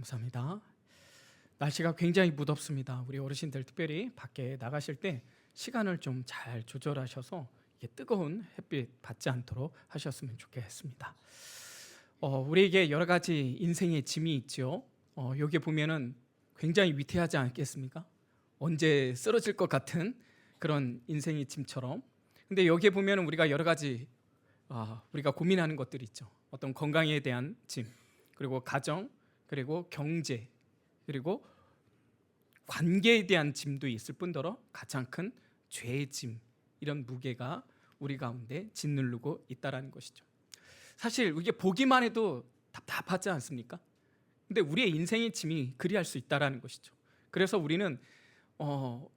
감사합니다. 날씨가 굉장히 무덥습니다. 우리 어르신들 특별히 밖에 나가실 때 시간을 좀 잘 조절하셔서 이게 뜨거운 햇빛 받지 않도록 하셨으면 좋겠습니다. 우리에게 여러 가지 인생의 짐이 있죠. 여기 보면은 굉장히 위태하지 않겠습니까? 언제 쓰러질 것 같은 그런 인생의 짐처럼. 근데 여기에 보면은 우리가 여러 가지 우리가 고민하는 것들이 있죠. 어떤 건강에 대한 짐, 그리고 가정, 그리고 경제, 그리고 관계에 대한 짐도 있을 뿐더러 가장 큰 죄의 짐, 이런 무게가 우리 가운데 짓누르고 있다라는 것이죠. 사실 이게 보기만 해도 답답하지 않습니까? 근데 우리의 인생의 짐이 그리할 수 있다라는 것이죠. 그래서 우리는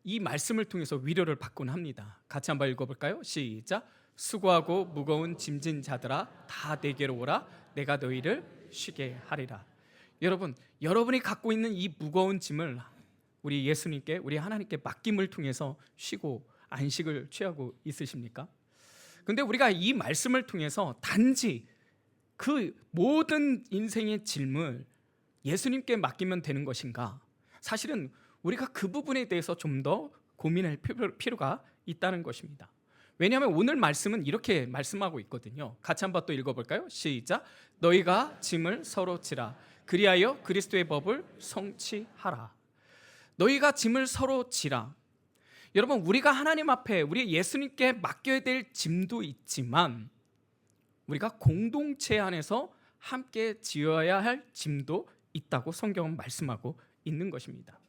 이 말씀을 통해서 위로를 받곤 합니다. 같이 한번 읽어볼까요? 시작. 수고하고 무거운 짐진 자들아 다 내게로 오라. 내가 너희를 쉬게 하리라. 여러분, 여러분이 갖고 있는 이 무거운 짐을 우리 예수님께, 우리 하나님께 맡김을 통해서 쉬고 안식을 취하고 있으십니까? 근데 우리가 이 말씀을 통해서 단지 그 모든 인생의 짐을 예수님께 맡기면 되는 것인가? 사실은 우리가 그 부분에 대해서 좀 더 고민할 필요가 있다는 것입니다. 왜냐하면 오늘 말씀은 이렇게 말씀하고 있거든요. 같이 한번 또 읽어볼까요? 시작. 너희가 짐을 서로 지라. 그리하여 그리스도의 법을 성취하라. 너희가 짐을 서로 지라. 여러분, 우리가 하나님 앞에 우리 예수님께 맡겨야 될 짐도 있지만 우리가 공동체 안에서 함께 지어야 할 짐도 있다고 성경은 말씀하고 있는 것입니다.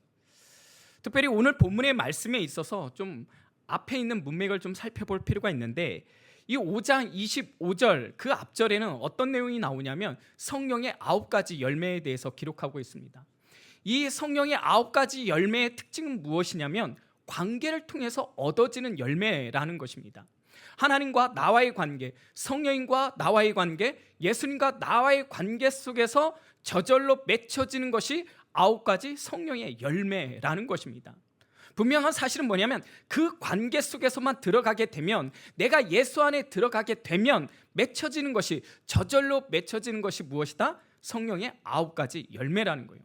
특별히 오늘 본문의 말씀에 있어서 좀 앞에 있는 문맥을 좀 살펴볼 필요가 있는데, 이 5장 25절 그 앞절에는 어떤 내용이 나오냐면 성령의 9가지 열매에 대해서 기록하고 있습니다. 이 성령의 9가지 열매의 특징은 무엇이냐면 관계를 통해서 얻어지는 열매라는 것입니다. 하나님과 나와의 관계, 성령님과 나와의 관계, 예수님과 나와의 관계 속에서 저절로 맺혀지는 것이 9가지 성령의 열매라는 것입니다. 분명한 사실은 뭐냐면 그 관계 속에서만 들어가게 되면, 내가 예수 안에 들어가게 되면 맺혀지는 것이, 저절로 맺혀지는 것이 무엇이다? 성령의 9가지 열매라는 거예요.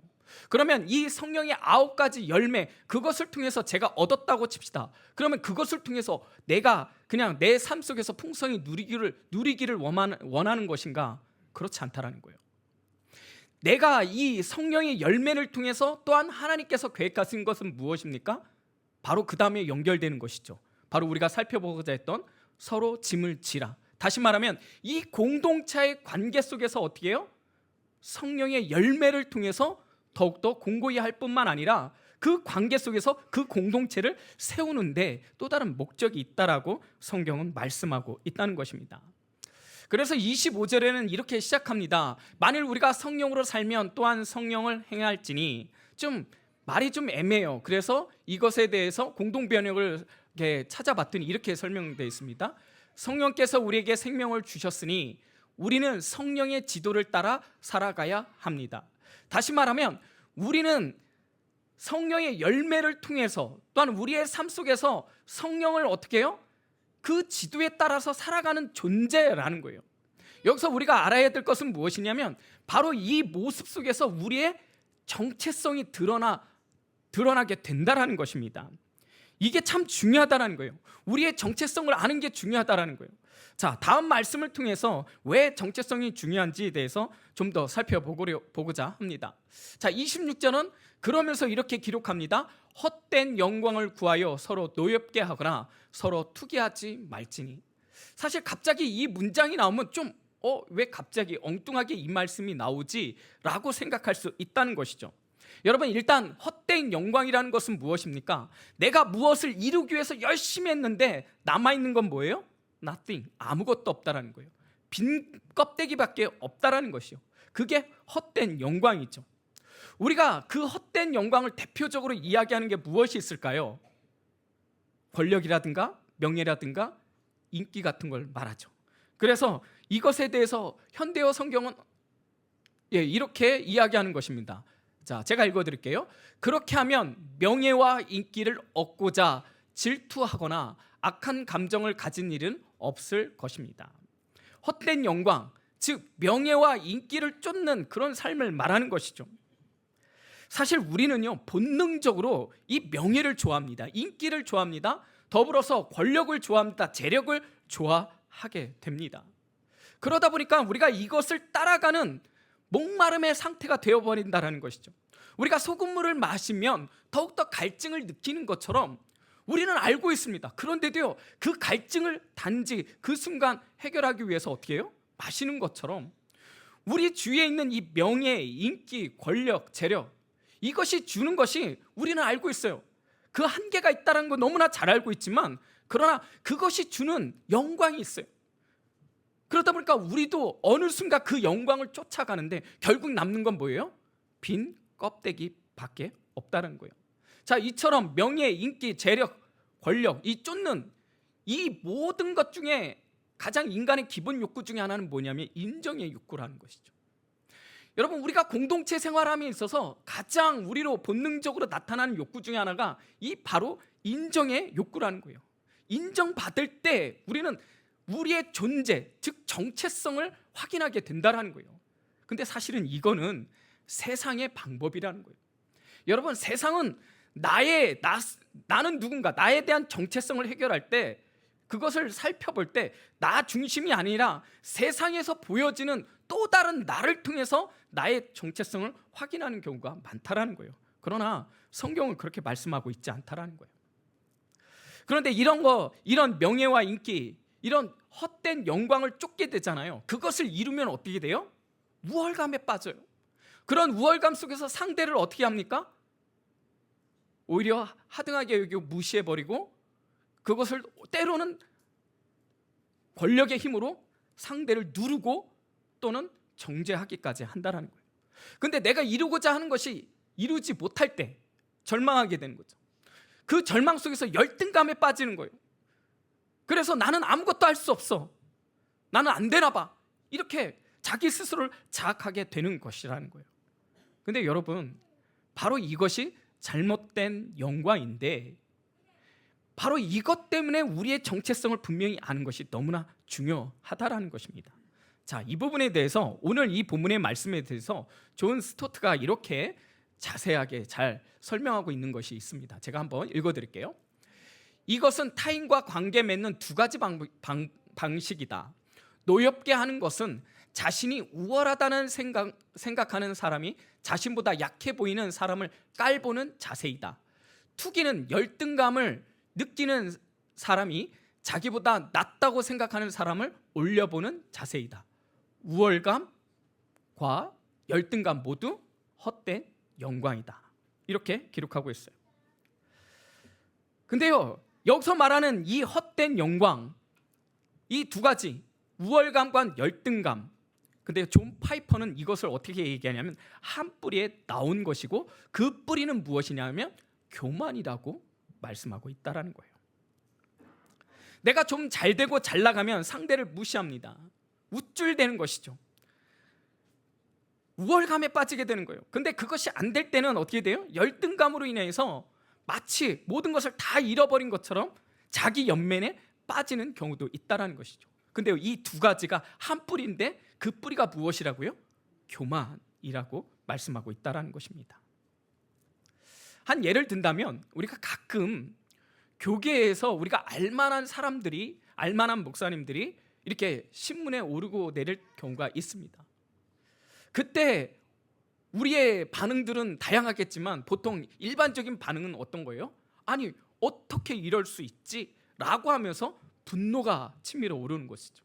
그러면 이 성령의 9가지 열매, 그것을 통해서 제가 얻었다고 칩시다. 그러면 그것을 통해서 내가 그냥 내 삶 속에서 풍성히 누리기를 원하는 것인가? 그렇지 않다라는 거예요. 내가 이 성령의 열매를 통해서 또한 하나님께서 계획하신 것은 무엇입니까? 바로 그 다음에 연결되는 것이죠. 바로 우리가 살펴보고자 했던 서로 짐을 지라. 다시 말하면 이 공동체의 관계 속에서 어떻게 해요? 성령의 열매를 통해서 더욱더 공고히 할 뿐만 아니라 그 관계 속에서 그 공동체를 세우는데 또 다른 목적이 있다라고 성경은 말씀하고 있다는 것입니다. 그래서 25절에는 이렇게 시작합니다. 만일 우리가 성령으로 살면 또한 성령을 행할지니, 좀 말이 좀 애매해요. 그래서 이것에 대해서 공동번역을 찾아봤더니 이렇게 설명되어 있습니다. 성령께서 우리에게 생명을 주셨으니 우리는 성령의 지도를 따라 살아가야 합니다. 다시 말하면 우리는 성령의 열매를 통해서 또한 우리의 삶 속에서 성령을 어떻게 해요? 그 지도에 따라서 살아가는 존재라는 거예요. 여기서 우리가 알아야 될 것은 무엇이냐면 바로 이 모습 속에서 우리의 정체성이 드러나게 된다라는 것입니다. 이게 참 중요하다라는 거예요. 우리의 정체성을 아는 게 중요하다라는 거예요. 자, 다음 말씀을 통해서 왜 정체성이 중요한지에 대해서 좀 더 살펴보고자 합니다. 자, 26절은 그러면서 이렇게 기록합니다. 헛된 영광을 구하여 서로 노엽게 하거나 서로 투기하지 말지니. 사실 갑자기 이 문장이 나오면 좀 왜 갑자기 엉뚱하게 이 말씀이 나오지? 라고 생각할 수 있다는 것이죠. 여러분, 일단 헛된 영광이라는 것은 무엇입니까? 내가 무엇을 이루기 위해서 열심히 했는데 남아있는 건 뭐예요? Nothing, 아무것도 없다라는 거예요. 빈 껍데기밖에 없다라는 것이요. 그게 헛된 영광이죠. 우리가 그 헛된 영광을 대표적으로 이야기하는 게 무엇이 있을까요? 권력이라든가 명예라든가 인기 같은 걸 말하죠. 그래서 이것에 대해서 현대어 성경은 이렇게 이야기하는 것입니다. 자, 제가 읽어드릴게요. 그렇게 하면 명예와 인기를 얻고자 질투하거나 악한 감정을 가진 일은 없을 것입니다. 헛된 영광, 즉 명예와 인기를 쫓는 그런 삶을 말하는 것이죠. 사실 우리는요, 본능적으로 이 명예를 좋아합니다. 인기를 좋아합니다. 더불어서 권력을 좋아합니다. 재력을 좋아하게 됩니다. 그러다 보니까 우리가 이것을 따라가는 목마름의 상태가 되어버린다는 것이죠. 우리가 소금물을 마시면 더욱더 갈증을 느끼는 것처럼 우리는 알고 있습니다. 그런데도요, 그 갈증을 단지 그 순간 해결하기 위해서 어떻게 해요? 마시는 것처럼 우리 주위에 있는 이 명예, 인기, 권력, 재력, 이것이 주는 것이 우리는 알고 있어요. 그 한계가 있다는 거 너무나 잘 알고 있지만, 그러나 그것이 주는 영광이 있어요. 그러다 보니까 우리도 어느 순간 그 영광을 쫓아가는데 결국 남는 건 뭐예요? 빈 껍데기밖에 없다는 거예요. 자, 이처럼 명예, 인기, 재력, 권력, 이 쫓는 이 모든 것 중에 가장 인간의 기본 욕구 중에 하나는 뭐냐면 인정의 욕구라는 것이죠. 여러분, 우리가 공동체 생활함에 있어서 가장 우리로 본능적으로 나타나는 욕구 중에 하나가 이 바로 인정의 욕구라는 거예요. 인정받을 때 우리는 우리의 존재, 즉 정체성을 확인하게 된다는 거예요. 근데 사실은 이거는 세상의 방법이라는 거예요. 여러분, 세상은 나는 누군가, 나에 대한 정체성을 해결할 때, 그것을 살펴볼 때 나 중심이 아니라 세상에서 보여지는 또 다른 나를 통해서 나의 정체성을 확인하는 경우가 많다라는 거예요. 그러나 성경은 그렇게 말씀하고 있지 않다라는 거예요. 그런데 이런 명예와 인기, 이런 헛된 영광을 쫓게 되잖아요. 그것을 이루면 어떻게 돼요? 우월감에 빠져요. 그런 우월감 속에서 상대를 어떻게 합니까? 오히려 하등하게 여기고 무시해버리고, 그것을 때로는 권력의 힘으로 상대를 누르고 또는 정죄하기까지 한다는 거예요. 근데 내가 이루고자 하는 것이 이루지 못할 때 절망하게 되는 거죠. 그 절망 속에서 열등감에 빠지는 거예요. 그래서 나는 아무것도 할 수 없어, 나는 안 되나 봐, 이렇게 자기 스스로를 자학하게 되는 것이라는 거예요. 근데 여러분, 바로 이것이 잘못된 영광인데, 바로 이것 때문에 우리의 정체성을 분명히 아는 것이 너무나 중요하다라는 것입니다. 자, 이 부분에 대해서 오늘 이 본문의 말씀에 대해서 존 스토트가 이렇게 자세하게 잘 설명하고 있는 것이 있습니다. 제가 한번 읽어드릴게요. 이것은 타인과 관계 맺는 두 가지 방식이다. 노엽게 하는 것은 자신이 우월하다는 생각하는 사람이 자신보다 약해 보이는 사람을 깔보는 자세이다. 투기는 열등감을 느끼는 사람이 자기보다 낫다고 생각하는 사람을 올려보는 자세이다. 우월감과 열등감 모두 헛된 영광이다. 이렇게 기록하고 있어요. 근데요, 여기서 말하는 이 헛된 영광, 이 두 가지, 우월감과 열등감, 근데 존 파이퍼는 이것을 어떻게 얘기하냐면 한 뿌리에 나온 것이고, 그 뿌리는 무엇이냐면 교만이라고 말씀하고 있다라는 거예요. 내가 좀 잘 되고 잘 나가면 상대를 무시합니다. 우쭐대는 것이죠. 우월감에 빠지게 되는 거예요. 근데 그것이 안 될 때는 어떻게 돼요? 열등감으로 인해서 마치 모든 것을 다 잃어버린 것처럼 자기 연맨에 빠지는 경우도 있다라는 것이죠. 근데 이 두 가지가 한 뿌리인데 그 뿌리가 무엇이라고요? 교만이라고 말씀하고 있다라는 것입니다. 한 예를 든다면, 우리가 가끔 교계에서 우리가 알만한 사람들이, 알만한 목사님들이 이렇게 신문에 오르고 내릴 경우가 있습니다. 그때 우리의 반응들은 다양하겠지만 보통 일반적인 반응은 어떤 거예요? 아니, 어떻게 이럴 수 있지? 라고 하면서 분노가 치밀어 오르는 것이죠.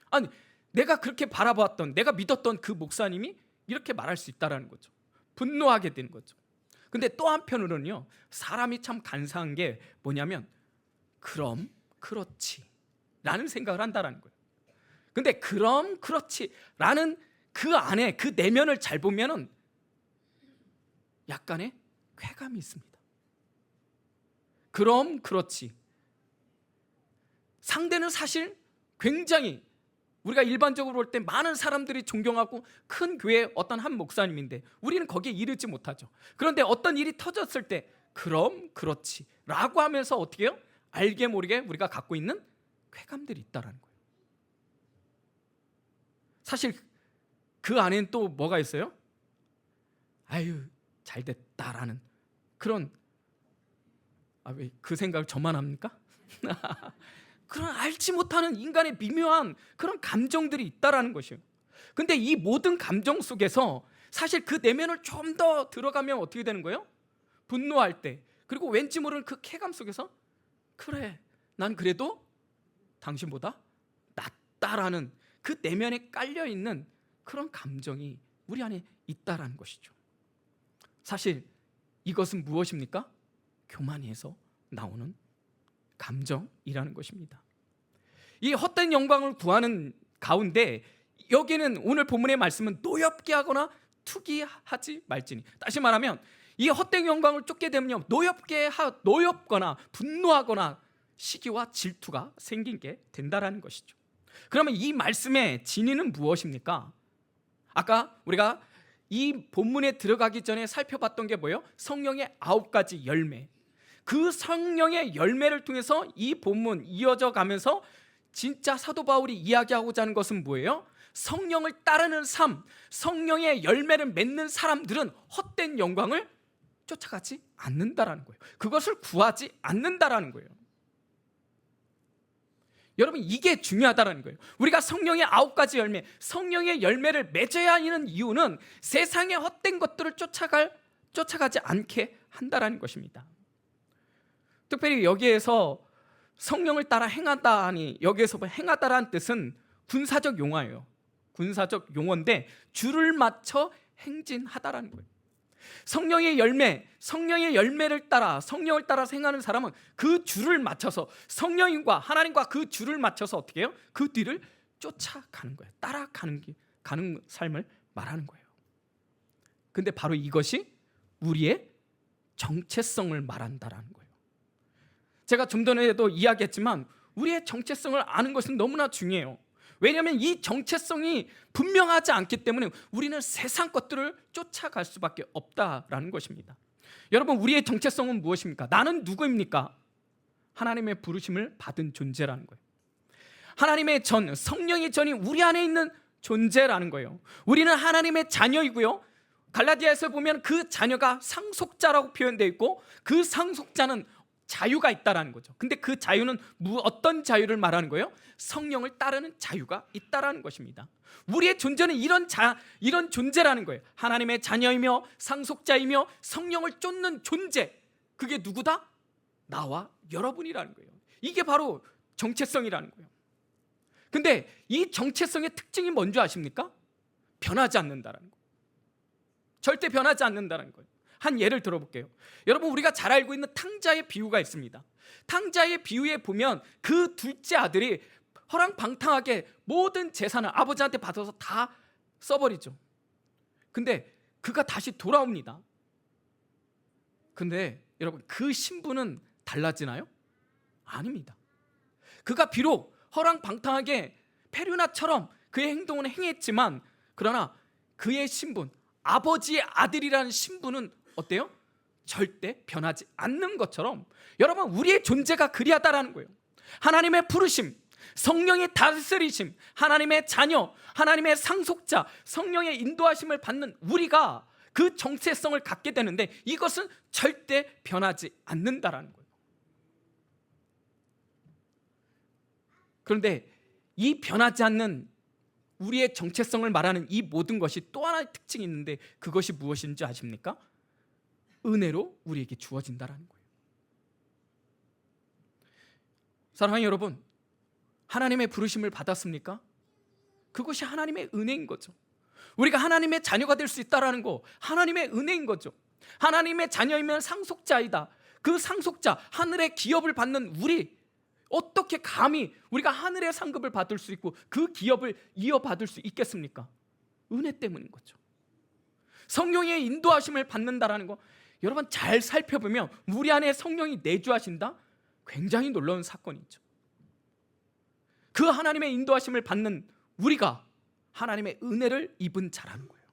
아니, 내가 그렇게 바라보았던, 내가 믿었던 그 목사님이 이렇게 말할 수 있다는 거죠. 분노하게 되는 거죠. 근데 또 한편으로는요, 사람이 참 간사한 게 뭐냐면 그럼 그렇지 라는 생각을 한다는 거예요. 근데 그럼 그렇지 라는 그 안에 그 내면을 잘 보면은 약간의 쾌감이 있습니다. 그럼 그렇지. 상대는 사실 굉장히 우리가 일반적으로 볼 때 많은 사람들이 존경하고 큰 교회의 어떤 한 목사님인데 우리는 거기에 이르지 못하죠. 그런데 어떤 일이 터졌을 때 그럼 그렇지 라고 하면서 어떻게 해요? 알게 모르게 우리가 갖고 있는 쾌감들이 있다는 거예요. 사실 그 안에는 또 뭐가 있어요? 아유, 잘 됐다라는 그런, 왜 그 생각을 저만 합니까? 그런 알지 못하는 인간의 미묘한 그런 감정들이 있다라는 것이에요. 근데 이 모든 감정 속에서 사실 그 내면을 좀 더 들어가면 어떻게 되는 거예요? 분노할 때, 그리고 왠지 모르는 그 쾌감 속에서 그래, 난 그래도 당신보다 낫다라는 그 내면에 깔려있는 그런 감정이 우리 안에 있다라는 것이죠. 사실 이것은 무엇입니까? 교만에서 나오는 감정이라는 것입니다. 이 헛된 영광을 구하는 가운데 여기는 오늘 본문의 말씀은 노엽게 하거나 투기하지 말지니, 다시 말하면 이 헛된 영광을 쫓게 되면요, 노엽거나 분노하거나 시기와 질투가 생긴 게 된다라는 것이죠. 그러면 이 말씀의 진의는 무엇입니까? 아까 우리가 이 본문에 들어가기 전에 살펴봤던 게 뭐예요? 성령의 9가지 열매. 그 성령의 열매를 통해서 이 본문 이어져 가면서 진짜 사도 바울이 이야기하고자 하는 것은 뭐예요? 성령을 따르는 삶, 성령의 열매를 맺는 사람들은 헛된 영광을 쫓아가지 않는다라는 거예요. 그것을 구하지 않는다라는 거예요. 여러분, 이게 중요하다라는 거예요. 우리가 성령의 9가지 열매, 성령의 열매를 맺어야 하는 이유는 세상의 헛된 것들을 쫓아가지 않게 한다라는 것입니다. 특별히 여기에서 성령을 따라 행하다 하니, 여기에서 행하다라는 뜻은 군사적 용어예요. 군사적 용어인데 줄을 맞춰 행진하다라는 거예요. 성령의 열매를 따라, 성령을 따라 행하는 사람은 그 줄을 맞춰서, 성령님과 하나님과 그 줄을 맞춰서 어떻게 해요? 그 뒤를 쫓아가는 거예요. 따라가는 삶을 말하는 거예요. 근데 바로 이것이 우리의 정체성을 말한다라는 거예요. 제가 좀 전에도 이야기했지만 우리의 정체성을 아는 것은 너무나 중요해요. 왜냐하면 이 정체성이 분명하지 않기 때문에 우리는 세상 것들을 쫓아갈 수밖에 없다라는 것입니다. 여러분, 우리의 정체성은 무엇입니까? 나는 누구입니까? 하나님의 부르심을 받은 존재라는 거예요. 하나님의 성령의 전이 우리 안에 있는 존재라는 거예요. 우리는 하나님의 자녀이고요, 갈라디아에서 보면 그 자녀가 상속자라고 표현되어 있고, 그 상속자는 자유가 있다라는 거죠. 근데 그 자유는 어떤 자유를 말하는 거예요? 성령을 따르는 자유가 있다라는 것입니다. 우리의 존재는 이런 존재라는 거예요. 하나님의 자녀이며 상속자이며 성령을 쫓는 존재. 그게 누구다? 나와 여러분이라는 거예요. 이게 바로 정체성이라는 거예요. 근데 이 정체성의 특징이 뭔지 아십니까? 변하지 않는다라는 거예요. 절대 변하지 않는다는 거예요. 한 예를 들어볼게요. 여러분, 우리가 잘 알고 있는 탕자의 비유가 있습니다. 탕자의 비유에 보면 그 둘째 아들이 허랑방탕하게 모든 재산을 아버지한테 받아서 다 써버리죠. 근데 그가 다시 돌아옵니다. 근데 여러분, 그 신분은 달라지나요? 아닙니다. 그가 비록 허랑방탕하게 페류나처럼 그의 행동은 행했지만, 그러나 그의 신분, 아버지의 아들이라는 신분은 어때요? 절대 변하지 않는 것처럼 여러분, 우리의 존재가 그리하다라는 거예요. 하나님의 부르심, 성령의 다스리심, 하나님의 자녀, 하나님의 상속자, 성령의 인도하심을 받는 우리가 그 정체성을 갖게 되는데, 이것은 절대 변하지 않는다라는 거예요. 그런데 이 변하지 않는 우리의 정체성을 말하는 이 모든 것이 또 하나의 특징이 있는데, 그것이 무엇인지 아십니까? 은혜로 우리에게 주어진다라는 거예요. 사랑하는 여러분, 하나님의 부르심을 받았습니까? 그것이 하나님의 은혜인 거죠. 우리가 하나님의 자녀가 될 수 있다라는 거, 하나님의 은혜인 거죠. 하나님의 자녀이면 상속자이다. 그 상속자, 하늘의 기업을 받는 우리, 어떻게 감히 우리가 하늘의 상급을 받을 수 있고 그 기업을 이어받을 수 있겠습니까? 은혜 때문인 거죠. 성령의 인도하심을 받는다라는 거, 여러분 잘 살펴보면 우리 안에 성령이 내주하신다? 굉장히 놀라운 사건이죠. 그 하나님의 인도하심을 받는 우리가 하나님의 은혜를 입은 자라는 거예요.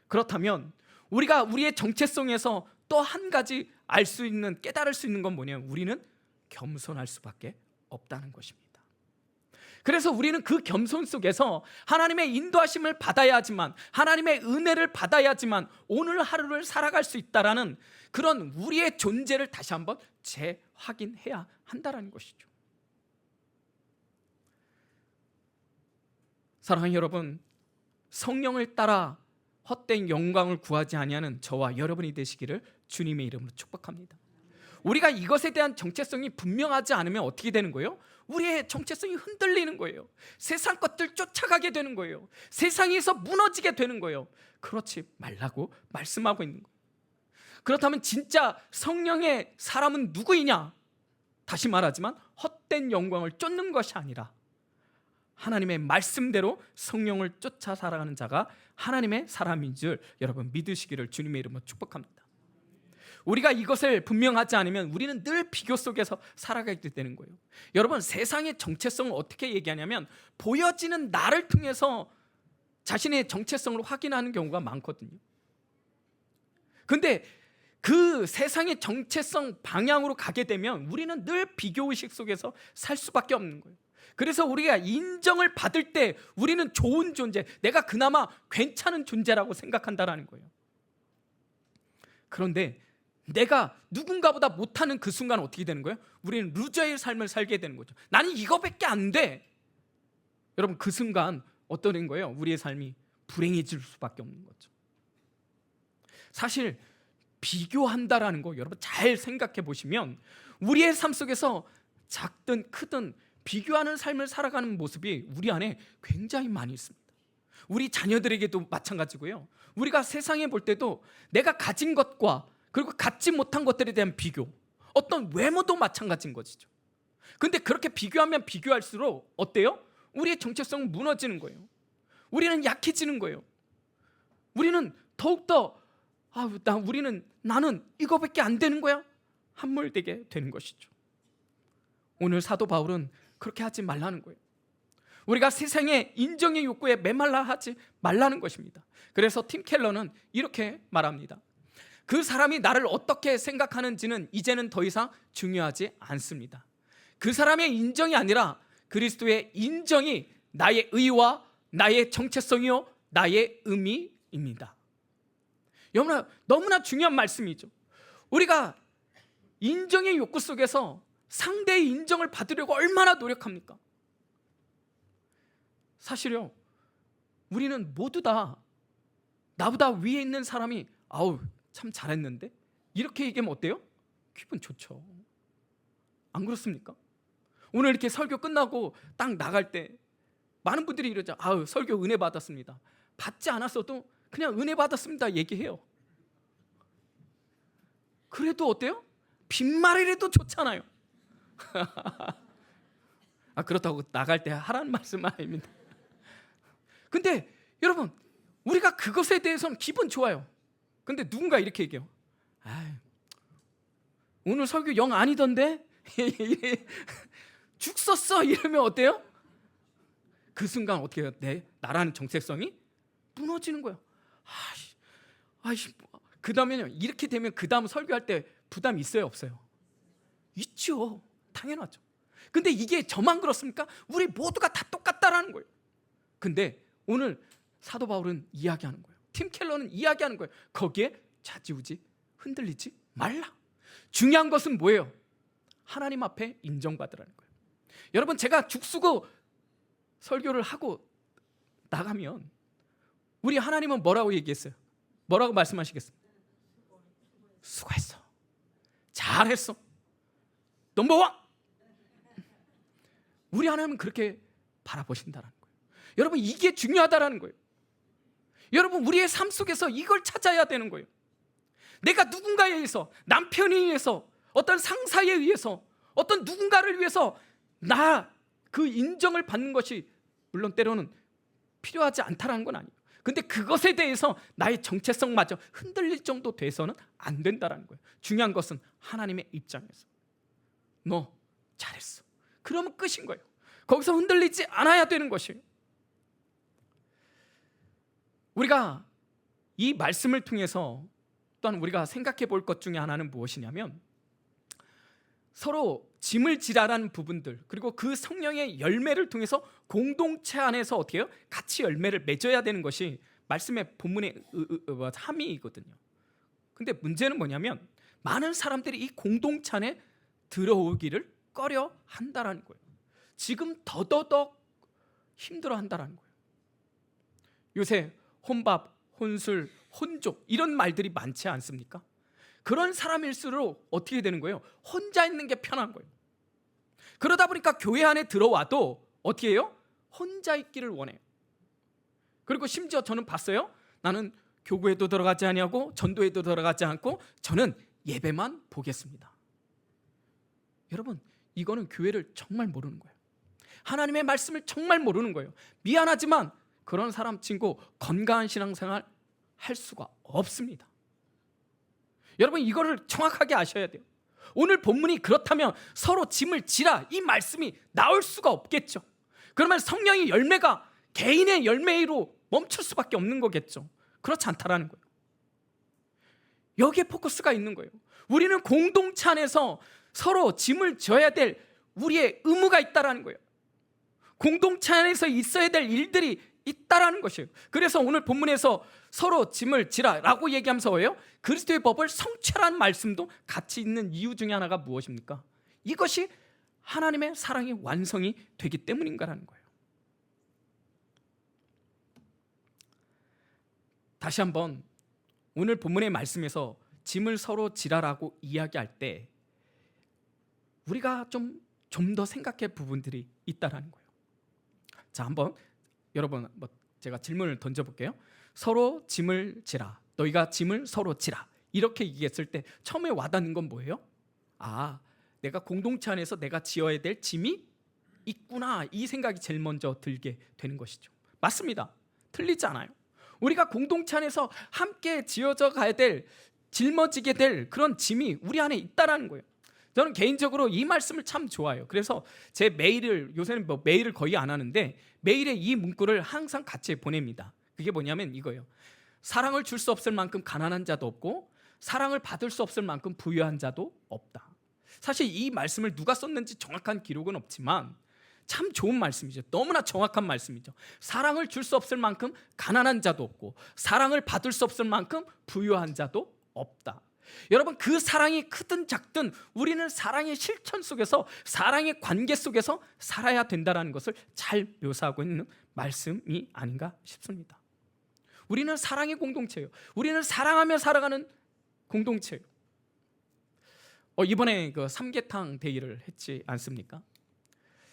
그렇다면 우리가 우리의 정체성에서 또 한 가지 깨달을 수 있는 건 뭐냐면, 우리는 겸손할 수밖에 없다는 것입니다. 그래서 우리는 그 겸손 속에서 하나님의 인도하심을 받아야지만, 하나님의 은혜를 받아야지만 오늘 하루를 살아갈 수 있다라는 그런 우리의 존재를 다시 한번 재확인해야 한다는 것이죠. 사랑하는 여러분, 성령을 따라 헛된 영광을 구하지 아니하는 저와 여러분이 되시기를 주님의 이름으로 축복합니다. 우리가 이것에 대한 정체성이 분명하지 않으면 어떻게 되는 거예요? 우리의 정체성이 흔들리는 거예요. 세상 것들 쫓아가게 되는 거예요. 세상에서 무너지게 되는 거예요. 그렇지 말라고 말씀하고 있는 거예요. 그렇다면 진짜 성령의 사람은 누구이냐? 다시 말하지만 헛된 영광을 쫓는 것이 아니라 하나님의 말씀대로 성령을 쫓아 살아가는 자가 하나님의 사람인 줄 여러분 믿으시기를 주님의 이름으로 축복합니다. 우리가 이것을 분명하지 않으면 우리는 늘 비교 속에서 살아가게 되는 거예요. 여러분, 세상의 정체성을 어떻게 얘기하냐면 보여지는 나를 통해서 자신의 정체성을 확인하는 경우가 많거든요. 근데 그 세상의 정체성 방향으로 가게 되면 우리는 늘 비교의식 속에서 살 수밖에 없는 거예요. 그래서 우리가 인정을 받을 때 우리는 좋은 존재, 내가 그나마 괜찮은 존재라고 생각한다는 거예요. 그런데 내가 누군가보다 못하는 그 순간 어떻게 되는 거예요? 우리는 루저의 삶을 살게 되는 거죠. 나는 이거밖에 안 돼. 여러분, 그 순간 어떤 거예요? 우리의 삶이 불행해질 수밖에 없는 거죠. 사실 비교한다라는 거 여러분 잘 생각해 보시면 우리의 삶 속에서 작든 크든 비교하는 삶을 살아가는 모습이 우리 안에 굉장히 많이 있습니다. 우리 자녀들에게도 마찬가지고요. 우리가 세상에 볼 때도 내가 가진 것과 그리고 갖지 못한 것들에 대한 비교, 어떤 외모도 마찬가지인 것이죠. 근데 그렇게 비교하면 비교할수록 어때요? 우리의 정체성은 무너지는 거예요. 우리는 약해지는 거예요. 우리는 더욱더 나는 이거밖에 안 되는 거야? 함몰되게 되는 것이죠. 오늘 사도 바울은 그렇게 하지 말라는 거예요. 우리가 세상의 인정의 욕구에 메말라 하지 말라는 것입니다. 그래서 팀 켈러는 이렇게 말합니다. 그 사람이 나를 어떻게 생각하는지는 이제는 더 이상 중요하지 않습니다. 그 사람의 인정이 아니라 그리스도의 인정이 나의 의와 나의 정체성이요 나의 의미입니다. 너무나 중요한 말씀이죠. 우리가 인정의 욕구 속에서 상대의 인정을 받으려고 얼마나 노력합니까? 사실요, 우리는 모두 다 나보다 위에 있는 사람이 참 잘했는데? 이렇게 얘기하면 어때요? 기분 좋죠. 안 그렇습니까? 오늘 이렇게 설교 끝나고 딱 나갈 때 많은 분들이 이러죠. 설교 은혜 받았습니다. 받지 않았어도 그냥 은혜 받았습니다 얘기해요. 그래도 어때요? 빈말이라도 좋잖아요. 그렇다고 나갈 때 하라는 말씀은 아닙니다. 근데 여러분, 우리가 그것에 대해서는 기분 좋아요. 근데 누군가 이렇게 얘기해요. 오늘 설교 영 아니던데? 죽 썼어 이러면 어때요? 그 순간 어떻게 해요? 나라는 정체성이 무너지는 거예요. 그 다음에요, 이렇게 되면 그 다음 설교할 때 부담 있어요 없어요? 있죠. 당연하죠. 근데 이게 저만 그렇습니까? 우리 모두가 다 똑같다라는 거예요. 근데 오늘 사도 바울은 이야기하는 거예요. 팀 켈러는 이야기하는 거예요. 거기에 좌지우지 흔들리지 말라. 중요한 것은 뭐예요? 하나님 앞에 인정받으라는 거예요. 여러분, 제가 죽쓰고 설교를 하고 나가면 우리 하나님은 뭐라고 얘기했어요? 뭐라고 말씀하시겠어요? 수고했어. 잘했어. 넘버원. 우리 하나님은 그렇게 바라보신다는 거예요. 여러분, 이게 중요하다는 거예요. 여러분, 우리의 삶 속에서 이걸 찾아야 되는 거예요. 내가 누군가에 의해서, 남편에 의해서, 어떤 상사에 의해서, 어떤 누군가를 위해서 그 인정을 받는 것이 물론 때로는 필요하지 않다는 건 아니에요. 근데 그것에 대해서 나의 정체성마저 흔들릴 정도 돼서는 안 된다는 거예요. 중요한 것은 하나님의 입장에서 너 잘했어. 그러면 끝인 거예요. 거기서 흔들리지 않아야 되는 것이에요. 우리가 이 말씀을 통해서 또한 우리가 생각해 볼 것 중에 하나는 무엇이냐면 서로 짐을 지라라는 부분들, 그리고 그 성령의 열매를 통해서 공동체 안에서 어떻게 해요? 같이 열매를 맺어야 되는 것이 말씀의 본문의 함의이거든요. 근데 문제는 뭐냐면 많은 사람들이 이 공동체 안에 들어오기를 꺼려 한다라는 거예요. 지금 더더욱 힘들어 한다라는 거예요. 요새 혼밥, 혼술, 혼족 이런 말들이 많지 않습니까? 그런 사람일수록 어떻게 되는 거예요? 혼자 있는 게 편한 거예요. 그러다 보니까 교회 안에 들어와도 어떻게 해요? 혼자 있기를 원해요. 그리고 심지어 저는 봤어요. 나는 교구에도 들어가지 아니하고 전도에도 들어가지 않고 저는 예배만 보겠습니다. 여러분, 이거는 교회를 정말 모르는 거예요. 하나님의 말씀을 정말 모르는 거예요. 미안하지만 그런 사람 친구 건강한 신앙생활 할 수가 없습니다. 여러분, 이거를 정확하게 아셔야 돼요. 오늘 본문이 그렇다면 서로 짐을 지라 이 말씀이 나올 수가 없겠죠. 그러면 성령의 열매가 개인의 열매로 멈출 수밖에 없는 거겠죠. 그렇지 않다라는 거예요. 여기에 포커스가 있는 거예요. 우리는 공동체 안에서 서로 짐을 져야 될 우리의 의무가 있다라는 거예요. 공동체 안에서 있어야 될 일들이 있다라는 것이에요. 그래서 오늘 본문에서 서로 짐을 지라라고 얘기하면서 왜요? 그리스도의 법을 성취라는 말씀도 같이 있는 이유 중에 하나가 무엇입니까? 이것이 하나님의 사랑의 완성이 되기 때문인가라는 거예요. 다시 한번 오늘 본문의 말씀에서 짐을 서로 지라라고 이야기할 때 우리가 좀 더 생각할 부분들이 있다라는 거예요. 자, 한번 여러분 제가 질문을 던져볼게요. 서로 짐을 지라, 너희가 짐을 서로 지라, 이렇게 얘기했을 때 처음에 와닿는 건 뭐예요? 아, 내가 공동체 안에서 내가 지어야 될 짐이 있구나, 이 생각이 제일 먼저 들게 되는 것이죠. 맞습니다. 틀리지 않아요. 우리가 공동체 안에서 함께 지어져 가야 될, 짊어지게 될 그런 짐이 우리 안에 있다라는 거예요. 저는 개인적으로 이 말씀을 참 좋아해요. 그래서 제 메일을, 요새는 메일을 거의 안 하는데 메일에 이 문구를 항상 같이 보냅니다. 그게 뭐냐면 이거예요. 사랑을 줄 수 없을 만큼 가난한 자도 없고 사랑을 받을 수 없을 만큼 부유한 자도 없다. 사실 이 말씀을 누가 썼는지 정확한 기록은 없지만 참 좋은 말씀이죠. 너무나 정확한 말씀이죠. 사랑을 줄 수 없을 만큼 가난한 자도 없고 사랑을 받을 수 없을 만큼 부유한 자도 없다. 여러분, 그 사랑이 크든 작든 우리는 사랑의 실천 속에서, 사랑의 관계 속에서 살아야 된다는 것을 잘 묘사하고 있는 말씀이 아닌가 싶습니다. 우리는 사랑의 공동체예요. 우리는 사랑하며 살아가는 공동체예요. 이번에 그 삼계탕 데이를 했지 않습니까?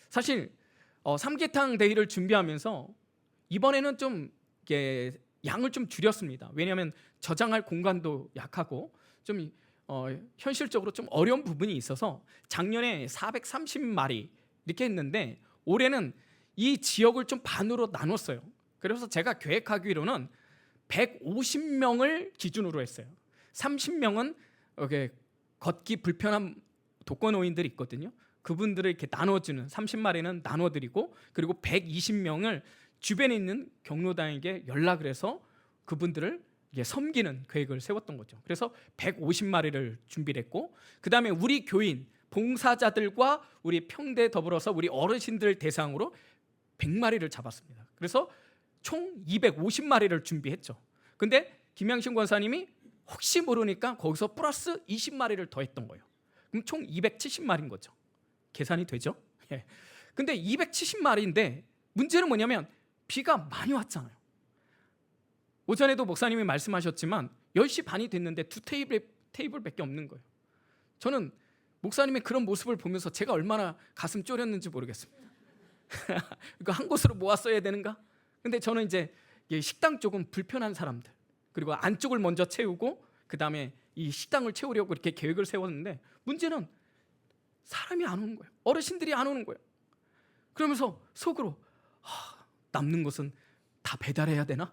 사실 삼계탕 데이를 준비하면서 이번에는 좀 양을 좀 줄였습니다. 왜냐하면 저장할 공간도 약하고 좀 현실적으로 좀 어려운 부분이 있어서 작년에 430마리 이렇게 했는데 올해는 이 지역을 좀 반으로 나눴어요. 그래서 제가 계획하기로는 150명을 기준으로 했어요. 30명은 걷기 불편한 독거노인들이 있거든요. 그분들을 이렇게 나눠주는, 30마리는 나눠드리고, 그리고 120명을 주변에 있는 경로당에게 연락을 해서 그분들을 섬기는 계획을 세웠던 거죠. 그래서 150마리를 준비를 했고, 그 다음에 우리 교인, 봉사자들과 우리 평대 더불어서 우리 어르신들 대상으로 100마리를 잡았습니다. 그래서 총 250마리를 준비했죠. 근데 김양신 권사님이 혹시 모르니까 거기서 플러스 20마리를 더 했던 거예요. 그럼 총 270마리인 거죠. 계산이 되죠? 예. 근데 270마리인데 문제는 뭐냐면 비가 많이 왔잖아요. 오전에도 목사님이 말씀하셨지만 10시 반이 됐는데 2테이블밖에 없는 거예요. 저는 목사님의 그런 모습을 보면서 제가 얼마나 가슴 쫄였는지 모르겠습니다. 이거 한 곳으로 모았어야 되는가? 근데 저는 이제 식당 쪽은 불편한 사람들, 그리고 안쪽을 먼저 채우고 그 다음에 이 식당을 채우려고 이렇게 계획을 세웠는데 문제는 사람이 안 오는 거예요. 어르신들이 안 오는 거예요. 그러면서 속으로 남는 것은 다 배달해야 되나?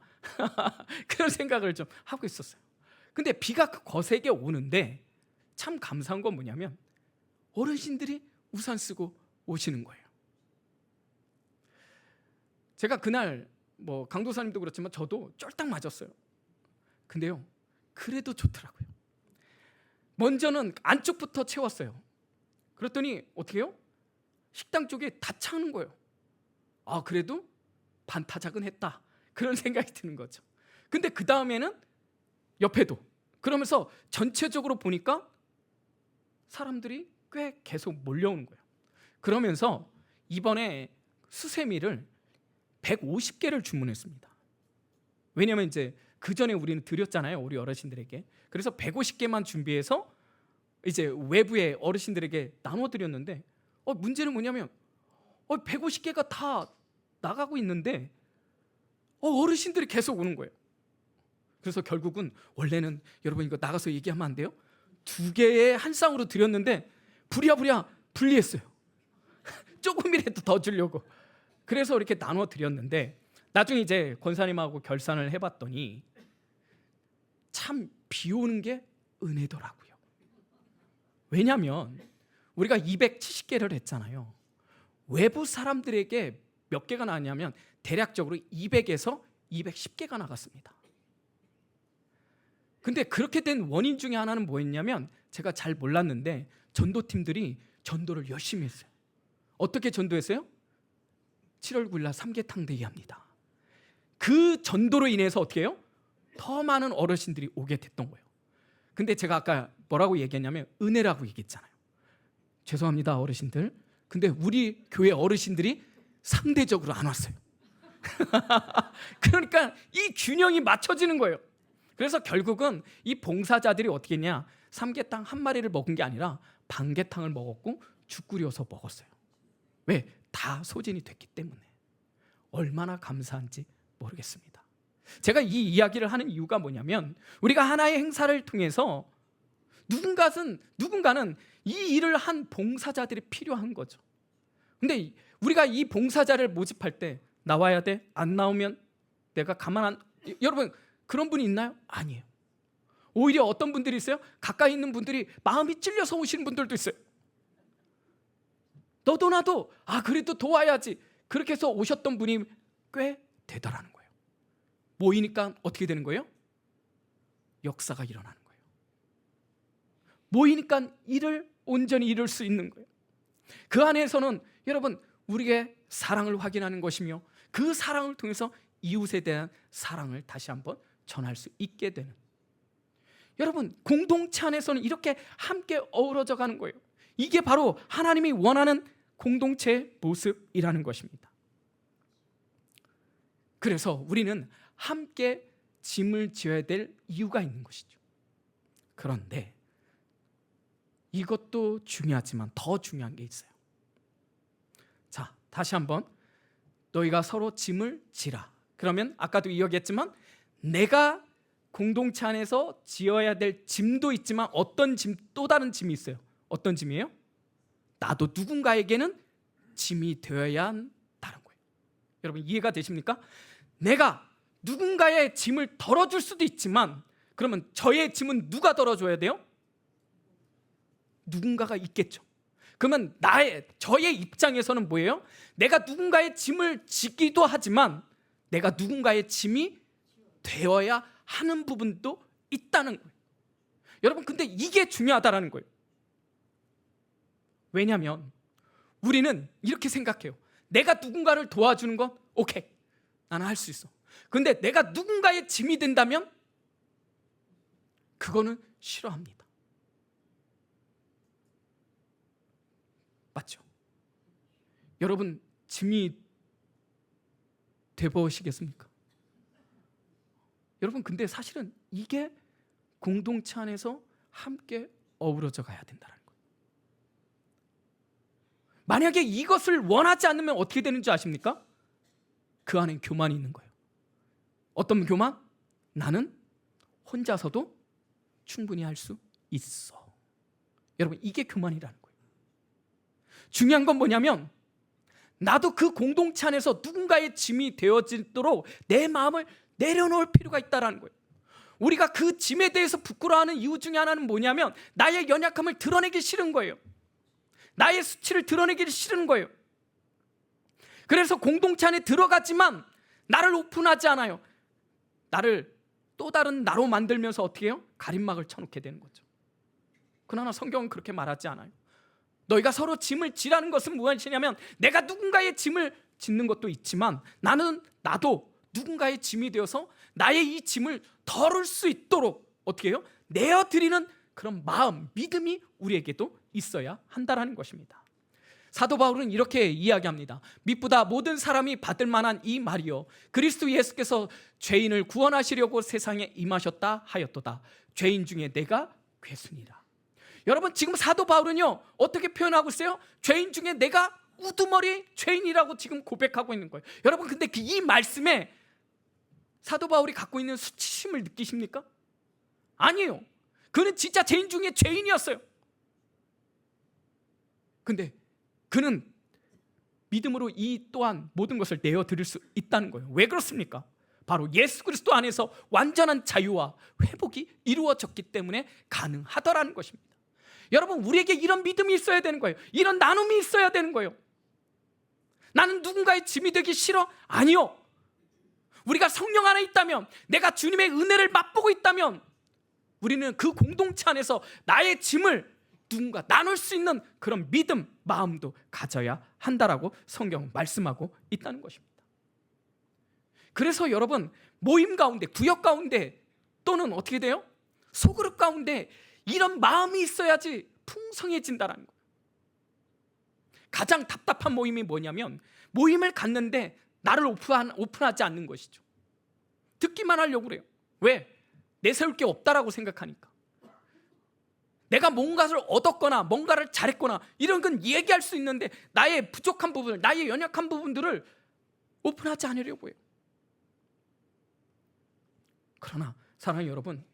그런 생각을 좀 하고 있었어요. 근데 비가 거세게 오는데 참 감사한 건 뭐냐면 어르신들이 우산 쓰고 오시는 거예요. 제가 그날 강도사님도 그렇지만 저도 쫄딱 맞았어요. 근데요, 그래도 좋더라고요. 먼저는 안쪽부터 채웠어요. 그랬더니 어떻게 해요? 식당 쪽에 다 차는 거예요. 아, 그래도 반타작은 했다, 그런 생각이 드는 거죠. 근데 그 다음에는 옆에도, 그러면서 전체적으로 보니까 사람들이 꽤 계속 몰려오는 거예요. 그러면서 이번에 수세미를 150개를 주문했습니다. 왜냐면 이제 그 전에 우리는 드렸잖아요, 우리 어르신들에게. 그래서 150개만 준비해서 이제 외부의 어르신들에게 나눠 드렸는데, 문제는 뭐냐면 150개가 다 나가고 있는데 어르신들이 계속 오는 거예요. 그래서 결국은, 원래는 여러분 이거 나가서 얘기하면 안 돼요? 2개의 한 쌍으로 드렸는데 부랴부랴 분리했어요. 조금이라도 더 주려고. 그래서 이렇게 나눠 드렸는데, 나중에 이제 권사님하고 결산을 해봤더니 참 비오는 게 은혜더라고요. 왜냐하면 우리가 270개를 했잖아요. 외부 사람들에게 몇 개가 나왔냐면 대략적으로 200에서 210개가 나갔습니다. 근데 그렇게 된 원인 중에 하나는 뭐였냐면, 제가 잘 몰랐는데 전도팀들이 전도를 열심히 했어요. 어떻게 전도했어요? 7월 9일 날 삼계탕 대회합니다. 그 전도로 인해서 어떻게 해요? 더 많은 어르신들이 오게 됐던 거예요. 근데 제가 아까 뭐라고 얘기했냐면 은혜라고 얘기했잖아요. 죄송합니다, 어르신들. 근데 우리 교회 어르신들이 상대적으로 안 왔어요. 그러니까 이 균형이 맞춰지는 거예요. 그래서 결국은 이 봉사자들이 어떻게 했냐, 삼계탕 한 마리를 먹은 게 아니라 반계탕을 먹었고 죽 끓여서 먹었어요. 왜? 다 소진이 됐기 때문에. 얼마나 감사한지 모르겠습니다. 제가 이 이야기를 하는 이유가 뭐냐면, 우리가 하나의 행사를 통해서 누군가는 이 일을 한 봉사자들이 필요한 거죠. 근데 우리가 이 봉사자를 모집할 때 나와야 돼? 안 나오면 내가 여러분 그런 분이 있나요? 아니에요. 오히려 어떤 분들이 있어요? 가까이 있는 분들이 마음이 찔려서 오시는 분들도 있어요. 너도 나도 그래도 도와야지, 그렇게 해서 오셨던 분이 꽤 되더라는 거예요. 모이니까 어떻게 되는 거예요? 역사가 일어나는 거예요. 모이니까 일을 온전히 이룰 수 있는 거예요. 그 안에서는 여러분 우리의 사랑을 확인하는 것이며, 그 사랑을 통해서 이웃에 대한 사랑을 다시 한번 전할 수 있게 되는, 여러분 공동체 안에서는 이렇게 함께 어우러져 가는 거예요. 이게 바로 하나님이 원하는 공동체의 모습이라는 것입니다. 그래서 우리는 함께 짐을 지어야 될 이유가 있는 것이죠. 그런데 이것도 중요하지만 더 중요한 게 있어요. 자, 다시 한번, 너희가 서로 짐을 지라. 그러면 아까도 이야기했지만 내가 공동체 안에서 지어야 될 짐도 있지만 어떤 짐, 또 다른 짐이 있어요. 어떤 짐이에요? 나도 누군가에게는 짐이 되어야 한다는 거예요. 여러분 이해가 되십니까? 내가 누군가의 짐을 덜어줄 수도 있지만, 그러면 저의 짐은 누가 덜어줘야 돼요? 누군가가 있겠죠. 그러면 저의 입장에서는 뭐예요? 내가 누군가의 짐을 지기도 하지만 내가 누군가의 짐이 되어야 하는 부분도 있다는 거예요. 여러분 근데 이게 중요하다는 거예요. 왜냐하면 우리는 이렇게 생각해요. 내가 누군가를 도와주는 건 오케이, 나는 할 수 있어. 근데 내가 누군가의 짐이 된다면 그거는 싫어합니다. 맞죠? 여러분 짐이 되보시겠습니까? 여러분 근데 사실은 이게 공동체 안에서 함께 어우러져 가야 된다는 거예요. 만약에 이것을 원하지 않으면 어떻게 되는 줄 아십니까? 그 안에 교만이 있는 거예요. 어떤 교만? 나는 혼자서도 충분히 할 수 있어. 여러분 이게 교만이라는 거예요. 중요한 건 뭐냐면, 나도 그 공동체 안에서 누군가의 짐이 되어지도록 내 마음을 내려놓을 필요가 있다는 거예요. 우리가 그 짐에 대해서 부끄러워하는 이유 중에 하나는 뭐냐면, 나의 연약함을 드러내기 싫은 거예요. 나의 수치를 드러내기 싫은 거예요. 그래서 공동체 안에 들어가지만 나를 오픈하지 않아요. 나를 또 다른 나로 만들면서 어떻게 해요? 가림막을 쳐놓게 되는 거죠. 그러나 성경은 그렇게 말하지 않아요. 너희가 서로 짐을 지라는 것은 무엇이냐면, 내가 누군가의 짐을 짓는 것도 있지만 나도 누군가의 짐이 되어서 나의 이 짐을 덜을 수 있도록 어떻게 해요? 내어드리는 그런 마음, 믿음이 우리에게도 있어야 한다는 것입니다. 사도 바울은 이렇게 이야기합니다. 미쁘다 모든 사람이 받을 만한 이 말이요, 그리스도 예수께서 죄인을 구원하시려고 세상에 임하셨다 하였도다. 죄인 중에 내가 괴순이라. 여러분, 지금 사도 바울은요 어떻게 표현하고 있어요? 죄인 중에 내가 우두머리 죄인이라고 지금 고백하고 있는 거예요. 여러분, 근데 이 말씀에 사도 바울이 갖고 있는 수치심을 느끼십니까? 아니에요. 그는 진짜 죄인 중에 죄인이었어요. 근데 그는 믿음으로 이 또한 모든 것을 내어드릴 수 있다는 거예요. 왜 그렇습니까? 바로 예수 그리스도 안에서 완전한 자유와 회복이 이루어졌기 때문에 가능하더라는 것입니다. 여러분, 우리에게 이런 믿음이 있어야 되는 거예요. 이런 나눔이 있어야 되는 거예요. 나는 누군가의 짐이 되기 싫어? 아니요. 우리가 성령 안에 있다면, 내가 주님의 은혜를 맛보고 있다면, 우리는 그 공동체 안에서 나의 짐을 누군가 나눌 수 있는 그런 믿음, 마음도 가져야 한다라고 성경은 말씀하고 있다는 것입니다. 그래서 여러분, 모임 가운데, 구역 가운데, 또는 어떻게 돼요? 소그룹 가운데 이런 마음이 있어야지 풍성해진다는 거예요. 가장 답답한 모임이 뭐냐면, 모임을 갔는데 나를 오픈하지 않는 것이죠. 듣기만 하려고 그래요. 왜? 내세울 게 없다라고 생각하니까. 내가 뭔가를 얻었거나 뭔가를 잘했거나 이런 건 얘기할 수 있는데, 나의 부족한 부분을, 나의 연약한 부분들을 오픈하지 않으려고 해요. 그러나 사랑하는 여러분,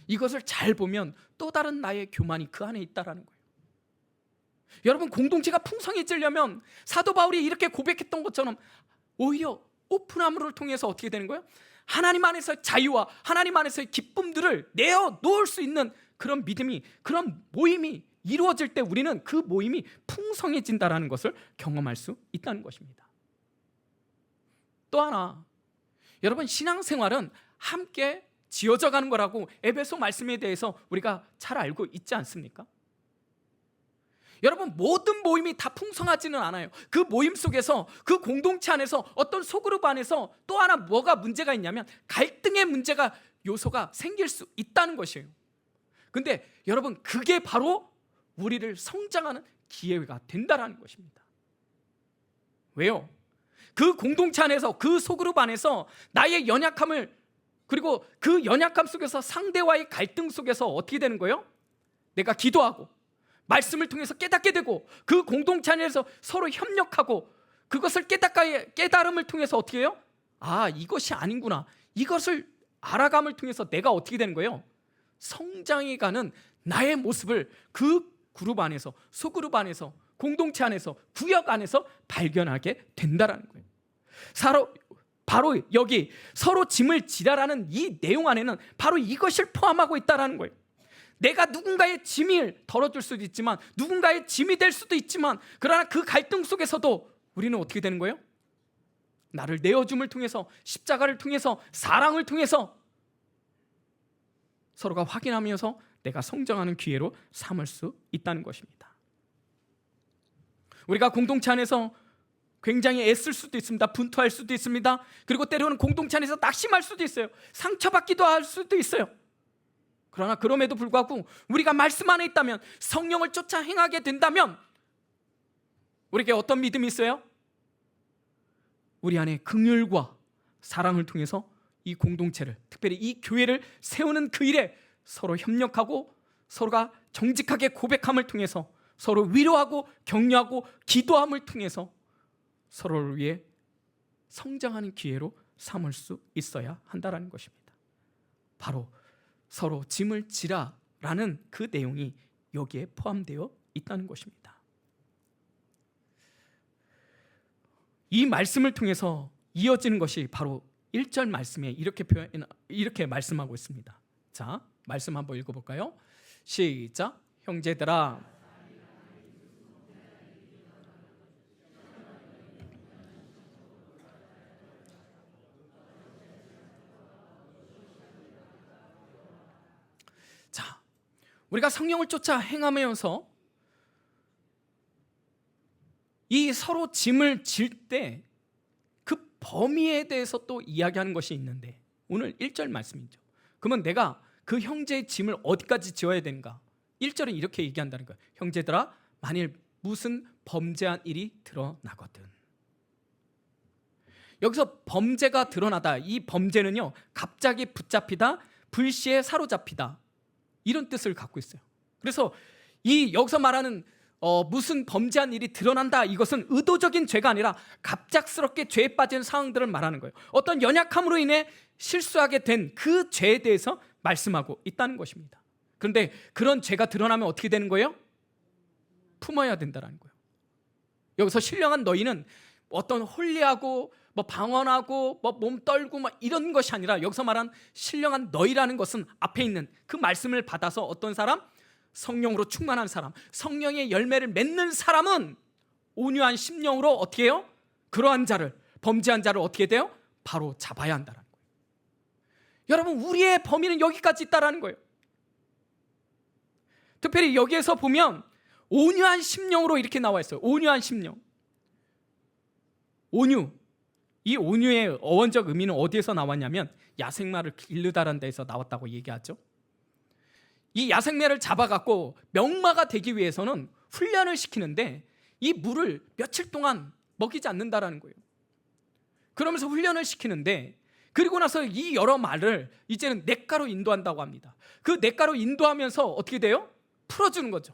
이것을 잘 보면 또 다른 나의 교만이 그 안에 있다는 거예요. 여러분, 공동체가 풍성해지려면 사도 바울이 이렇게 고백했던 것처럼 오히려 오픈함을 통해서 어떻게 되는 거예요? 하나님 안에서의 자유와 하나님 안에서의 기쁨들을 내어놓을 수 있는 그런 믿음이, 그런 모임이 이루어질 때 우리는 그 모임이 풍성해진다는 것을 경험할 수 있다는 것입니다. 또 하나, 여러분, 신앙생활은 함께 지어져 가는 거라고 에베소 말씀에 대해서 우리가 잘 알고 있지 않습니까? 여러분, 모든 모임이 다 풍성하지는 않아요. 그 모임 속에서, 그 공동체 안에서, 어떤 소그룹 안에서 또 하나 뭐가 문제가 있냐면, 갈등의 문제가, 요소가 생길 수 있다는 것이에요. 근데 여러분, 그게 바로 우리를 성장하는 기회가 된다는 것입니다. 왜요? 그 공동체 안에서, 그 소그룹 안에서 나의 연약함을, 그리고 그 연약함 속에서 상대와의 갈등 속에서 어떻게 되는 거예요? 내가 기도하고 말씀을 통해서 깨닫게 되고, 그 공동체 안에서 서로 협력하고, 그것을 깨달음을 통해서 어떻게 해요? 아, 이것이 아닌구나, 이것을 알아감을 통해서 내가 어떻게 되는 거예요? 성장해 가는 나의 모습을 그 그룹 안에서, 소그룹 안에서, 공동체 안에서, 구역 안에서 발견하게 된다는 거예요. 바로 여기 서로 짐을 지라라는 이 내용 안에는 바로 이것을 포함하고 있다는 거예요. 내가 누군가의 짐을 덜어줄 수도 있지만, 누군가의 짐이 될 수도 있지만, 그러나 그 갈등 속에서도 우리는 어떻게 되는 거예요? 나를 내어줌을 통해서, 십자가를 통해서, 사랑을 통해서 서로가 확인하면서 내가 성장하는 기회로 삼을 수 있다는 것입니다. 우리가 공동체 안에서 굉장히 애쓸 수도 있습니다. 분투할 수도 있습니다. 그리고 때로는 공동체 안에서 낙심할 수도 있어요. 상처받기도 할 수도 있어요. 그러나 그럼에도 불구하고 우리가 말씀 안에 있다면, 성령을 쫓아 행하게 된다면 우리에게 어떤 믿음이 있어요? 우리 안에 긍휼과 사랑을 통해서 이 공동체를, 특별히 이 교회를 세우는 그 일에 서로 협력하고, 서로가 정직하게 고백함을 통해서 서로 위로하고 격려하고 기도함을 통해서 서로를 위해 성장하는 기회로 삼을 수 있어야 한다는 것입니다. 바로 서로 짐을 지라라는 그 내용이 여기에 포함되어 있다는 것입니다. 이 말씀을 통해서 이어지는 것이 바로 1절 말씀에 이렇게 말씀하고 있습니다. 자, 말씀 한번 읽어볼까요? 시작. 형제들아, 자, 우리가 성령을 쫓아 행하면서 이 서로 짐을 질 때 그 범위에 대해서 또 이야기하는 것이 있는데, 오늘 1절 말씀이죠. 그러면 내가 그 형제의 짐을 어디까지 지어야 되는가? 1절은 이렇게 얘기한다는 거예요. 형제들아, 만일 무슨 범죄한 일이 드러나거든. 여기서 범죄가 드러나다, 이 범죄는요, 갑자기 붙잡히다, 불시에 사로잡히다, 이런 뜻을 갖고 있어요. 그래서 이 여기서 말하는 무슨 범죄한 일이 드러난다, 이것은 의도적인 죄가 아니라 갑작스럽게 죄에 빠지는 상황들을 말하는 거예요. 어떤 연약함으로 인해 실수하게 된 그 죄에 대해서 말씀하고 있다는 것입니다. 그런데 그런 죄가 드러나면 어떻게 되는 거예요? 품어야 된다는 거예요. 여기서 신령한 너희는 어떤 홀리하고 방언하고 몸 떨고 이런 것이 아니라, 여기서 말한 신령한 너희라는 것은 앞에 있는 그 말씀을 받아서 어떤 사람? 성령으로 충만한 사람, 성령의 열매를 맺는 사람은 온유한 심령으로 어떻게 해요? 그러한 자를, 범죄한 자를 어떻게 돼요? 바로 잡아야 한다는 거예요. 여러분, 우리의 범위는 여기까지 있다는 거예요. 특별히 여기에서 보면 온유한 심령으로 이렇게 나와 있어요. 온유한 심령. 온유, 이 온유의 어원적 의미는 어디에서 나왔냐면 야생마를 기르다라는 데에서 나왔다고 얘기하죠. 이 야생매를 잡아갖고 명마가 되기 위해서는 훈련을 시키는데 이 물을 며칠 동안 먹이지 않는다라는 거예요. 그러면서 훈련을 시키는데, 그리고 나서 이 여러 말을 이제는 냇가로 인도한다고 합니다. 그 냇가로 인도하면서 어떻게 돼요? 풀어주는 거죠.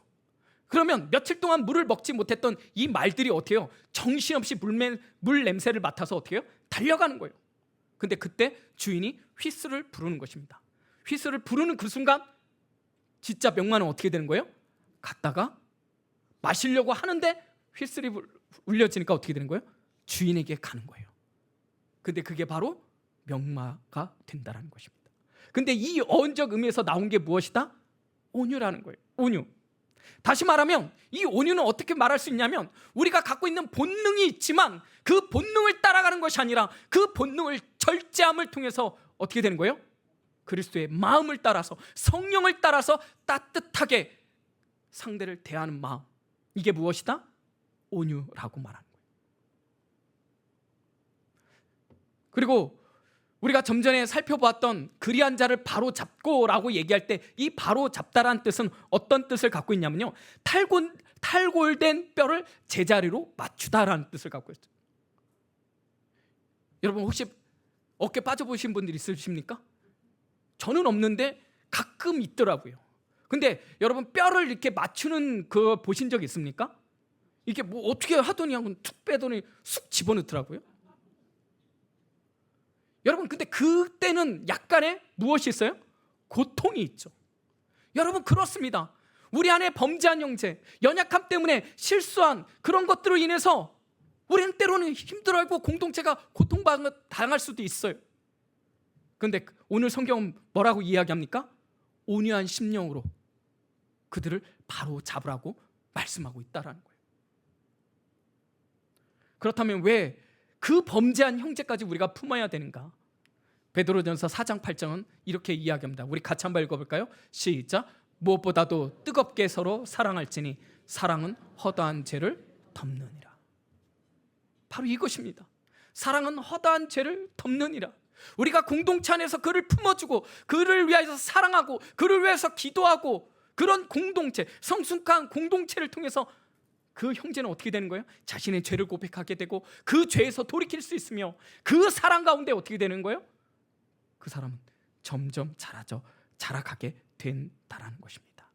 그러면 며칠 동안 물을 먹지 못했던 이 말들이 어떻게 해요? 정신없이 물 냄새를 맡아서 어떻게 해요? 달려가는 거예요. 근데 그때 주인이 휘스를 부르는 것입니다. 휘스를 부르는 그 순간 진짜 명마는 어떻게 되는 거예요? 갔다가 마시려고 하는데 휘슬이 울려지니까 어떻게 되는 거예요? 주인에게 가는 거예요. 근데 그게 바로 명마가 된다는 것입니다. 근데 이 어원적 의미에서 나온 게 무엇이다? 온유라는 거예요. 온유. 다시 말하면 이 온유는 어떻게 말할 수 있냐면, 우리가 갖고 있는 본능이 있지만 그 본능을 따라가는 것이 아니라 그 본능을 절제함을 통해서 어떻게 되는 거예요? 그리스도의 마음을 따라서, 성령을 따라서 따뜻하게 상대를 대하는 마음, 이게 무엇이다? 온유라고 말하는 거예요. 그리고 우리가 좀 전에 살펴보았던 그리한 자를 바로 잡고라고 얘기할 때 이 바로 잡다라는 뜻은 어떤 뜻을 갖고 있냐면요, 탈골된 뼈를 제자리로 맞추다라는 뜻을 갖고 있어요. 여러분, 혹시 어깨 빠져보신 분들 있으십니까? 저는 없는데 가끔 있더라고요. 근데 여러분, 뼈를 이렇게 맞추는 거 보신 적 있습니까? 이게 어떻게 하더니 툭 빼더니 쑥 집어넣더라고요. 여러분, 근데 그때는 약간의 무엇이 있어요? 고통이 있죠. 여러분, 그렇습니다. 우리 안에 범죄한 형제, 연약함 때문에 실수한 그런 것들로 인해서 우리는 때로는 힘들어하고 공동체가 고통당할 수도 있어요. 그런데 오늘 성경은 뭐라고 이야기합니까? 온유한 심령으로 그들을 바로 잡으라고 말씀하고 있다는 거예요. 그렇다면 왜 그 범죄한 형제까지 우리가 품어야 되는가? 베드로전서 4장 8절은 이렇게 이야기합니다. 우리 같이 한번 읽어볼까요? 시작. 무엇보다도 뜨겁게 서로 사랑할지니 사랑은 허다한 죄를 덮느니라. 바로 이것입니다. 사랑은 허다한 죄를 덮느니라. 우리가 공동체 안에서 그를 품어주고 그를 위하여서 사랑하고 그를 위해서 기도하고, 그런 공동체, 성숙한 공동체를 통해서 그 형제는 어떻게 되는 거예요? 자신의 죄를 고백하게 되고 그 죄에서 돌이킬 수 있으며, 그 사랑 가운데 어떻게 되는 거예요? 그 사람은 점점 자라가게 된다라는 것입니다.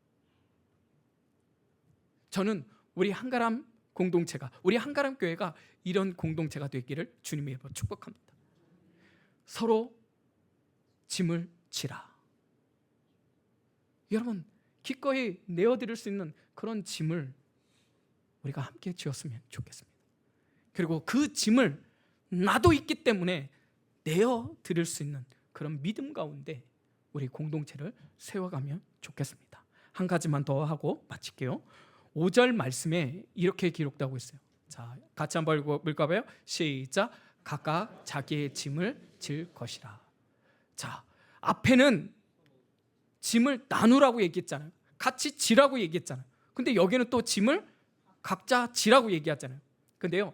저는 우리 한가람 공동체가, 우리 한가람 교회가 이런 공동체가 되기를 주님의 이름으로 축복합니다. 서로 짐을 지라. 여러분, 기꺼이 내어드릴 수 있는 그런 짐을 우리가 함께 지었으면 좋겠습니다. 그리고 그 짐을 나도 있기 때문에 내어드릴 수 있는 그런 믿음 가운데 우리 공동체를 세워가면 좋겠습니다. 한 가지만 더 하고 마칠게요. 5절 말씀에 이렇게 기록되고 있어요. 자, 같이 한번 읽어봐요. 시작. 각각 자기의 짐을 질 것이라. 자, 앞에는 짐을 나누라고 얘기했잖아요. 같이 지라고 얘기했잖아요. 근데 여기는 또 짐을 각자 지라고 얘기하잖아요. 근데요,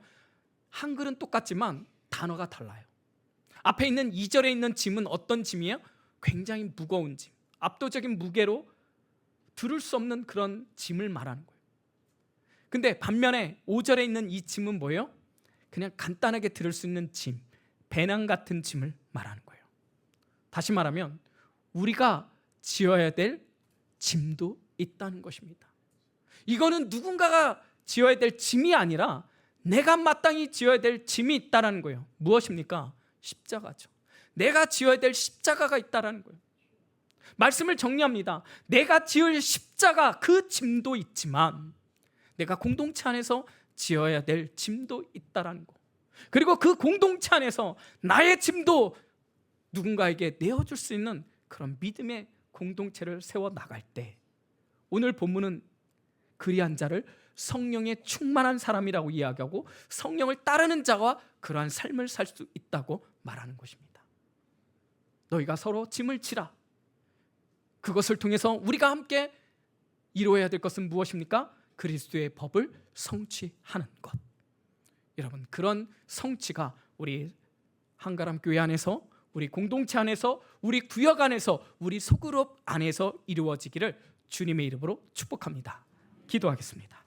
한글은 똑같지만 단어가 달라요. 앞에 있는 2절에 있는 짐은 어떤 짐이에요? 굉장히 무거운 짐, 압도적인 무게로 들을 수 없는 그런 짐을 말하는 거예요. 근데 반면에 5절에 있는 이 짐은 뭐예요? 그냥 간단하게 들을 수 있는 짐, 배낭 같은 짐을 말하는 거예요. 다시 말하면 우리가 지어야 될 짐도 있다는 것입니다. 이거는 누군가가 지어야 될 짐이 아니라 내가 마땅히 지어야 될 짐이 있다는 거예요. 무엇입니까? 십자가죠. 내가 지어야 될 십자가가 있다는 거예요. 말씀을 정리합니다. 내가 지을 십자가, 그 짐도 있지만 내가 공동체 안에서 지어야 될 짐도 있다는 거. 그리고 그 공동체 안에서 나의 짐도 누군가에게 내어줄 수 있는 그런 믿음의 공동체를 세워 나갈 때, 오늘 본문은 그리한 자를 성령에 충만한 사람이라고 이야기하고 성령을 따르는 자와 그러한 삶을 살 수 있다고 말하는 것입니다. 너희가 서로 짐을 지라. 그것을 통해서 우리가 함께 이루어야 될 것은 무엇입니까? 그리스도의 법을 성취하는 것. 여러분, 그런 성취가 우리 한가람 교회 안에서, 우리 공동체 안에서, 우리 구역 안에서, 우리 소그룹 안에서 이루어지기를 주님의 이름으로 축복합니다. 기도하겠습니다.